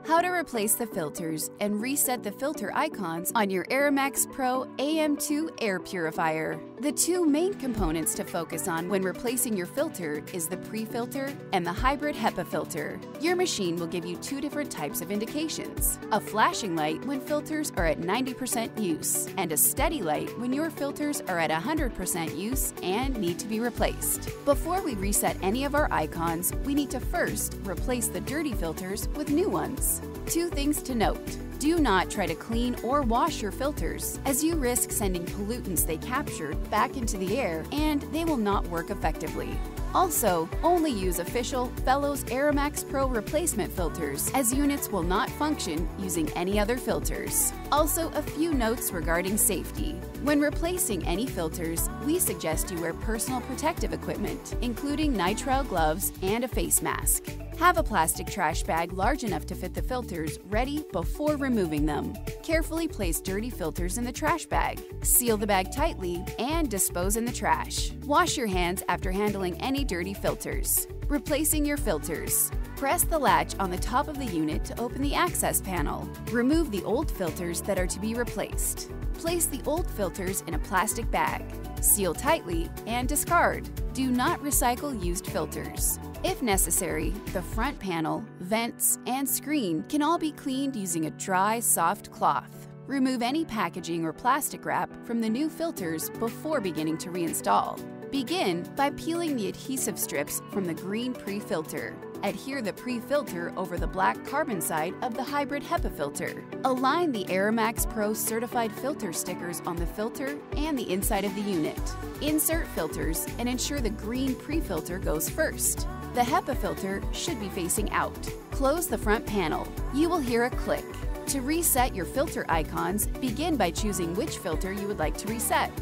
How to replace the filters and reset the filter icons on your AeraMax Pro AM2 air purifier. The two main components to focus on when replacing your filter is the pre-filter and the hybrid HEPA filter. Your machine will give you two different types of indications: a flashing light when filters are at 90% use, and a steady light when your filters are at 100% use and need to be replaced. Before we reset any of our icons, we need to first replace the dirty filters with new ones. Two things to note. Do not try to clean or wash your filters, as you risk sending pollutants they captured back into the air and they will not work effectively. Also, only use official Fellows AeraMax Pro replacement filters, as units will not function using any other filters. Also, a few notes regarding safety. When replacing any filters, we suggest you wear personal protective equipment, including nitrile gloves and a face mask. Have a plastic trash bag large enough to fit the filters ready before removing them. Carefully place dirty filters in the trash bag. Seal the bag tightly and dispose in the trash. Wash your hands after handling any dirty filters. Replacing your filters. Press the latch on the top of the unit to open the access panel. Remove the old filters that are to be replaced. Place the old filters in a plastic bag. Seal tightly and discard. Do not recycle used filters. If necessary, the front panel, vents, and screen can all be cleaned using a dry, soft cloth. Remove any packaging or plastic wrap from the new filters before beginning to reinstall. Begin by peeling the adhesive strips from the green pre-filter. Adhere the pre-filter over the black carbon side of the hybrid HEPA filter. Align the AeraMax Pro certified filter stickers on the filter and the inside of the unit. Insert filters and ensure the green pre-filter goes first. The HEPA filter should be facing out. Close the front panel. You will hear a click. To reset your filter icons, begin by choosing which filter you would like to reset.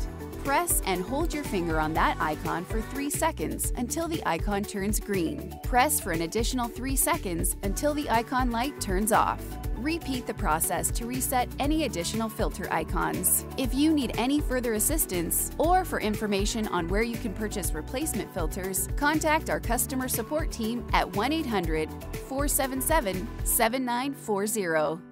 Press and hold your finger on that icon for 3 seconds until the icon turns green. Press for an additional 3 seconds until the icon light turns off. Repeat the process to reset any additional filter icons. If you need any further assistance or for information on where you can purchase replacement filters, contact our customer support team at 1-800-477-7940.